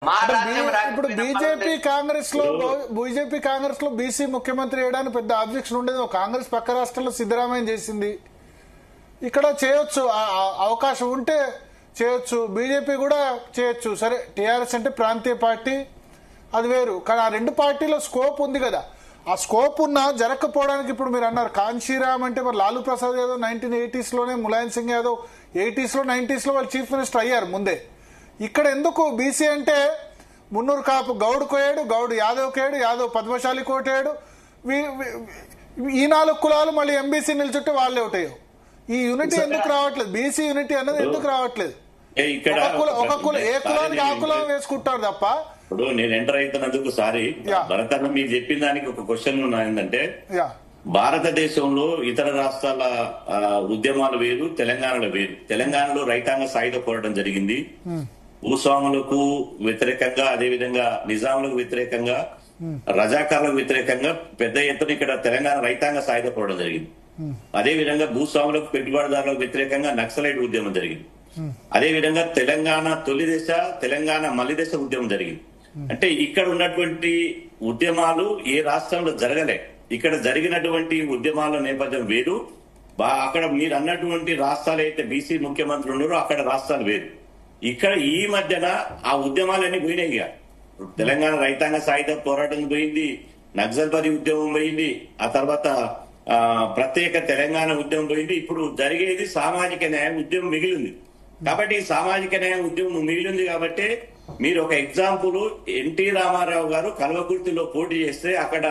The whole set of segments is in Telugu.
ఇప్పుడు బీజేపీ కాంగ్రెస్ లో బీసీ ముఖ్యమంత్రి చేయడానికి పెద్ద ఆబ్జెక్షన్ ఉండేది. కాంగ్రెస్ పక్క రాష్ట్రంలో సిద్ధరామయ్య చేసింది, ఇక్కడ చేయొచ్చు, అవకాశం ఉంటే చేయొచ్చు, బీజేపీ కూడా చేయొచ్చు. సరే టీఆర్ఎస్ అంటే ప్రాంతీయ పార్టీ, అది వేరు. కానీ ఆ రెండు పార్టీలో స్కోప్ ఉంది కదా. ఆ స్కోప్ ఉన్నా జరగకపోవడానికి ఇప్పుడు మీరు అన్నారు కాంశీరామ్ అంటే మరి లాలూ ప్రసాద్ యాదవ్ 1980s లోనే, ములాయం సింగ్ యాదవ్ 80s లో 90s లో వాళ్ళు చీఫ్ మినిస్టర్ అయ్యారు ముందే. ఇక్కడ ఎందుకు బీసీ అంటే మున్నూరు కాపు గౌడ్ కోయాడు, గౌడ్ యాదవ్ కోయాడు, యాదవ్ పద్మశాలి కోటాడు, ఈ 4 కులాలు మళ్ళీ ఎంబీసీ నిల్చుంటే వాళ్ళే ఒకటేయో. ఈ యూనిటీ ఎందుకు రావట్లేదు? బీసీ యూనిటీ అన్నది ఎందుకు రావట్లేదు? ఒక కులం ఏ కులానికి ఆ కులం వేసుకుంటారు తప్ప. ఇప్పుడు నేను ఎంటర్ అవుతున్నందుకు సారీ భరతన్న, మీరు చెప్పిన దానికి ఒక క్వశ్చన్ ఏంటంటే, భారతదేశంలో ఇతర రాష్ట్రాల ఉద్యమాలు వేరు, తెలంగాణలో వేరు. తెలంగాణలో రైతాంగ సాయుధ పోరాటం జరిగింది, భూస్వాములకు వ్యతిరేకంగా, అదేవిధంగా నిజాములకు వ్యతిరేకంగా, రజాకార్లకు వ్యతిరేకంగా పెద్ద ఎత్తున ఇక్కడ తెలంగాణ రైతాంగ సాయుధ పోరాటం జరిగింది. అదేవిధంగా భూస్వాములకు, పెట్టుబడిదారులకు వ్యతిరేకంగా నక్సలైట్ ఉద్యమం జరిగింది. అదేవిధంగా తెలంగాణ తొలి దశ, తెలంగాణ మలి దశ ఉద్యమం జరిగింది. అంటే ఇక్కడ ఉన్నటువంటి ఉద్యమాలు ఏ రాష్ట్రంలో జరగలే. ఇక్కడ జరిగినటువంటి ఉద్యమాల నేపథ్యం వేరు. అక్కడ మీరు అన్నటువంటి రాష్ట్రాలు అయితే బీసీ ముఖ్యమంత్రులు ఉన్నారో అక్కడ రాష్ట్రాలు వేరు. ఇక్కడ ఈ మధ్యన ఆ ఉద్యమాలన్నీ పోయినాయి. తెలంగాణ రైతాంగ సాయుధ పోరాటం పోయింది, నక్సల్బరీ ఉద్యమం పోయింది, ఆ తర్వాత ప్రత్యేక తెలంగాణ ఉద్యమం పోయింది. ఇప్పుడు జరిగేది సామాజిక న్యాయం ఉద్యమం మిగిలింది. కాబట్టి సామాజిక న్యాయం ఉద్యమం మిగిలింది కాబట్టి మీరు ఒక ఎగ్జాంపుల్, ఎన్టీ రామారావు గారు కల్వకుర్తిలో పోటీ చేస్తే అక్కడ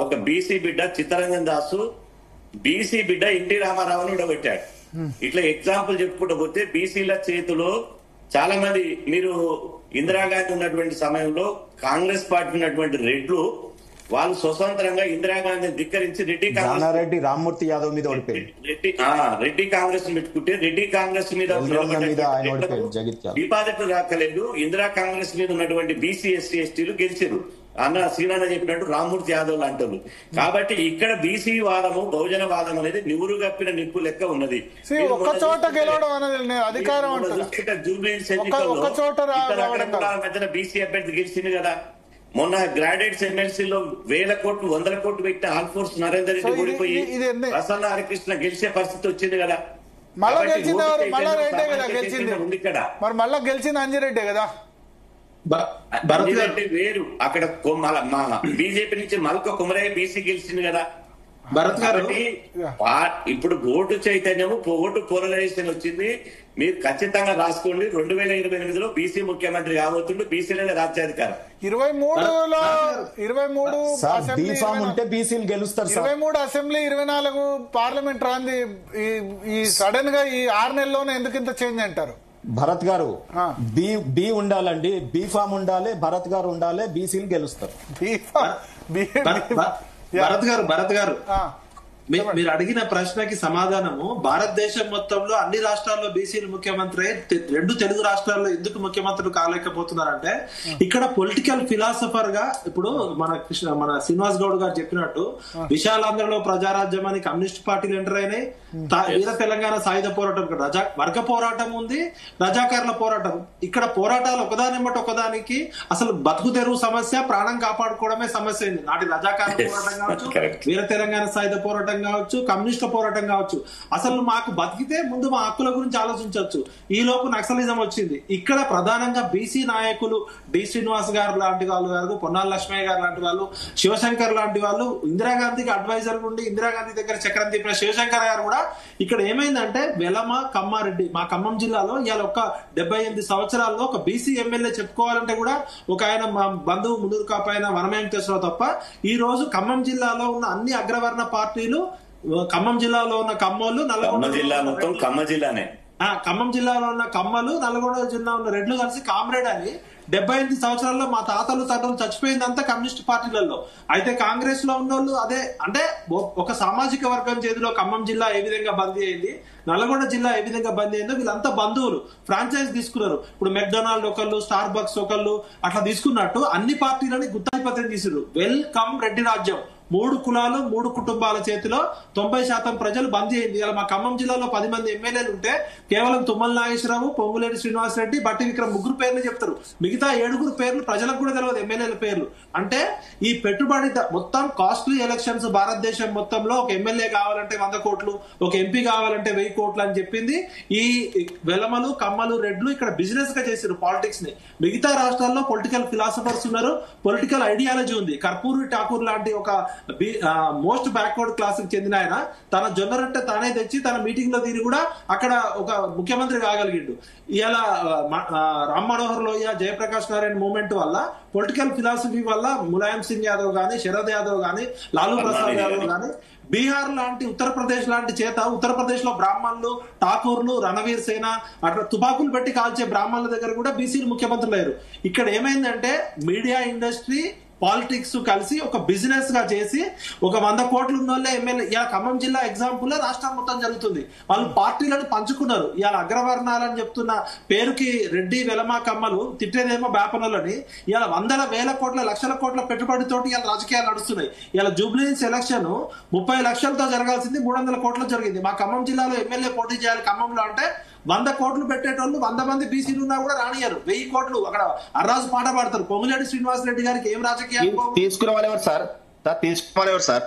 ఒక బీసీ బిడ్డ చిత్తరంజన్ దాసు బీసీ బిడ్డ ఎన్టీ రామారావుని విడగొట్టాడు. ఇట్లా ఎగ్జాంపుల్ చెప్పుకుంటూ పోతే బీసీల చేతిలో చాలా మంది, మీరు ఇందిరాగాంధీ ఉన్నటువంటి సమయంలో కాంగ్రెస్ పార్టీ ఉన్నటువంటి రెడ్లు వాళ్ళు స్వతంత్రంగా ఇందిరాగాంధీని ధిక్కరించి రెడ్డి రామ్మూర్తి యాదవ్ మీద రెడ్డి కాంగ్రెస్ పెట్టుకుంటే రెడ్డి కాంగ్రెస్ మీద డిపాజిట్లు రాకలేదు. ఇందిరా కాంగ్రెస్ మీద ఉన్నటువంటి బీసీ ఎస్సీ ఎస్టీలు గెలిచారు. సీనన్న చెప్పినట్టు రామ్మూర్తి యాదవ్ అంటారు. కాబట్టి ఇక్కడ బీసీ వాదము, బహుజన వాదం అనేది నివురు గప్పిన నిప్పు లెక్క ఉన్నది. జూబ్లీహిల్స్ ఎన్నికల్లో మధ్యన బీసీ అభ్యర్థి గెలిచింది కదా. మొన్న గ్రాడ్యుయేట్స్ ఎమ్మెల్సీలో 1000 కోట్లు 100 కోట్లు పెట్టి ఆల్ ఫోర్స్ నరేందర్ రెడ్డి ఓడిపోయి ప్రసన్న హరికృష్ణ గెలిచే పరిస్థితి వచ్చింది కదా. మళ్ళా గెలిచింది అంజిరెడ్డి కదా. అంజిరెడ్డి వేరు, అక్కడ బీజేపీ నుంచి మల్క కుమరయ్య బీసీ గెలిచింది కదా. కాబట్టి ఇప్పుడు ఓటు చైతన్యము, ఓటు పోలరైజేషన్ వచ్చింది. మీరు ఖచ్చితంగా రాసుకోండి, 2028లో బీసీ ముఖ్యమంత్రి కాబోతుండే, బీసీలనే రాజ్యాధికారం. 23 అసెంబ్లీ 24 పార్లమెంట్ రాంది. ఈ సడన్ గా ఈ 6 నెలల్లోనే ఎందుకు ఇంత చేంజ్ అంటారు? భరత్ గారు బి ఉండాలండి, బీ ఫామ్ ఉండాలి, భరత్ గారు ఉండాలి, బీసీలు గెలుస్తారు. భరత్ గారు మీరు అడిగిన ప్రశ్నకి సమాధానము, భారతదేశం మొత్తంలో అన్ని రాష్ట్రాల్లో బీసీలు ముఖ్యమంత్రి, 2 తెలుగు రాష్ట్రాల్లో ఎందుకు ముఖ్యమంత్రులు కాలేకపోతున్నారంటే, ఇక్కడ పొలిటికల్ ఫిలాసఫర్ గా ఇప్పుడు మన శ్రీనివాస్ గౌడ్ గారు చెప్పినట్టు విశాలాంధ్రలో ప్రజారాజ్యం అని కమ్యూనిస్ట్ పార్టీలు ఎంటర్ అయినాయి. వీర తెలంగాణ సాయుధ పోరాటం, వర్గ పోరాటం ఉంది, రజాకారుల పోరాటం. ఇక్కడ పోరాటాలు ఒకదానిమ్మటి ఒకదానికి అసలు బతుకు తెరువు సమస్య, ప్రాణం కాపాడుకోవడమే సమస్య అయింది. నాటి రజాకారుల పోరాటం కావచ్చు, వీర తెలంగాణ సాయుధ పోరాటం కావచ్చు, కమ్యూనిస్టుల పోరాటం కావచ్చు. అసలు మాకు బతికితే ముందు మా హక్కుల గురించి ఆలోచించవచ్చు. ఈ లోపు నక్సలిజం వచ్చింది. ఇక్కడ ప్రధానంగా బీసీ నాయకులు డి శ్రీనివాస్ గారు లాంటి వాళ్ళు, పొన్నాల లక్ష్మయ్య గారు లాంటి వాళ్ళు, శివశంకర్ లాంటి వాళ్ళు, ఇందిరాగాంధీకి అడ్వైజర్ ఉండి ఇందిరాగాంధీ దగ్గర చక్రం తిప్పిన శివశంకర్ గారు కూడా ఇక్కడ ఏమైందంటే, వెలమ కమ్మారెడ్డి, మా ఖమ్మం జిల్లాలో ఇవాళ ఒక 78 సంవత్సరాల్లో ఒక బీసీ ఎమ్మెల్యే చెప్పుకోవాలంటే కూడా ఒక ఆయన మా బంధువు మున్నూరు కాపైన వనమేంకటేశ్వరరావు తప్ప, ఈ రోజు ఖమ్మం జిల్లాలో ఉన్న అన్ని అగ్రవర్ణ పార్టీలు, ఖమ్మం జిల్లాలో ఉన్న కమ్మోళ్ళు, ఖమ్మం జిల్లాలో ఉన్న కమ్మలు, నల్గొండ జిల్లా ఉన్న రెడ్లు కలిసి కామ్రేడ్ అని 78 సంవత్సరాల్లో మా తాతలు తండ్రులు చచ్చిపోయిందంతా కమ్యూనిస్ట్ పార్టీలలో. అయితే కాంగ్రెస్ లో ఉన్న వాళ్ళు అదే, అంటే ఒక సామాజిక వర్గం చేతిలో ఖమ్మం జిల్లా ఏ విధంగా బందీ అయింది, నల్గొండ జిల్లా ఏ విధంగా బందీ అయిందో వీళ్ళంతా బంధువులు ఫ్రాంచైజ్ తీసుకున్నారు. ఇప్పుడు మెక్డొనాల్డ్ ఒకళ్ళు, స్టార్ బక్స్ ఒకళ్ళు అట్లా తీసుకున్నట్టు అన్ని పార్టీలని గుత్తాధిపత్యం తీసుకున్నారు. వెల్కమ్ రెడ్డి రాజ్యం, 3 కులాలు 3 కుటుంబాల చేతిలో 90% ప్రజలు బందీ అయింది. ఇలా మా ఖమ్మం జిల్లాలో 10 మంది ఎమ్మెల్యేలు ఉంటే కేవలం తుమ్మల నాగేశ్వరరావు, పొంగులేటి శ్రీనివాసరెడ్డి, బట్టి విక్రమ్ 3 పేర్లు చెప్తారు. మిగతా 7 పేర్లు ప్రజలకు కూడా తెలియదు, ఎమ్మెల్యేల పేర్లు. అంటే ఈ పెట్టుబడి మొత్తం కాస్ట్లీ ఎలక్షన్స్ భారతదేశం మొత్తంలో ఒక ఎమ్మెల్యే కావాలంటే 100 కోట్లు, ఒక ఎంపీ కావాలంటే 1000 కోట్లు అని చెప్పింది ఈ వెలమలు, కమ్మలు, రెడ్లు ఇక్కడ బిజినెస్ గా చేశారు పాలిటిక్స్ ని. మిగతా రాష్ట్రాల్లో పొలిటికల్ ఫిలాసఫర్స్ ఉన్నారు, పొలిటికల్ ఐడియాలజీ ఉంది. కర్పూరి ఠాకూర్ లాంటి ఒక మోస్ట్ బ్యాక్వర్డ్ క్లాస్ కి చెందిన ఆయన తన జొన్నరొట్టె తానే తెచ్చి తన మీటింగ్ లో దీని కూడా అక్కడ ఒక ముఖ్యమంత్రి కాగలిగిండు. ఇలా రామ్ మనోహర్ లోహియా, జయప్రకాష్ నారాయణ మూవ్మెంట్ వల్ల, పొలిటికల్ ఫిలాసఫీ వల్ల ములాయం సింగ్ యాదవ్ గానీ, శరద్ యాదవ్ గానీ, లాలూ ప్రసాద్ యాదవ్ గానీ, బీహార్ లాంటి, ఉత్తరప్రదేశ్ లాంటి ఉత్తరప్రదేశ్ లో బ్రాహ్మణులు, ఠాకూర్లు, రణవీర్ సేన అట్లా తుపాకులు పెట్టి కాల్చే బ్రాహ్మణుల దగ్గర కూడా బీసీలు ముఖ్యమంత్రులు అయ్యారు. ఇక్కడ ఏమైందంటే మీడియా ఇండస్ట్రీ, పాలిటిక్స్ కలిసి ఒక బిజినెస్ గా చేసి ఒక 100 కోట్లు ఉన్న వాళ్ళే ఎమ్మెల్యే. ఇలా ఖమ్మం జిల్లా ఎగ్జాంపుల్ రాష్ట్రం మొత్తం జరుగుతుంది. వాళ్ళు పార్టీలను పంచుకున్నారు. ఇవాళ అగ్రవర్ణాలని చెప్తున్న పేరుకి రెడ్డి, వెలమ, కమ్మలు తిట్టేదేమో బ్యాపనలని, ఇలా 100,000 కోట్ల, లక్షల కోట్ల పెట్టుబడితోటి ఇలా రాజకీయాలు నడుస్తున్నాయి. ఇలా జూబ్లీహిల్స్ ఎలక్షన్ 30 లక్షలతో జరగాల్సింది 300 కోట్లు జరిగింది. మా ఖమ్మం జిల్లాలో ఎమ్మెల్యే పోటీ చేయాలి ఖమ్మంలో అంటే 100 కోట్లు పెట్టేటోళ్ళు 100 మంది బీసీలు ఉన్నా కూడా రానియారు. 1000 కోట్లు అక్కడ అర్రాజు పాట పాడతారు. పొంగులేటి శ్రీనివాసరెడ్డి గారికి ఏం రాజకీయాలు తీసుకునే వాళ్ళు ఎవరు సార్?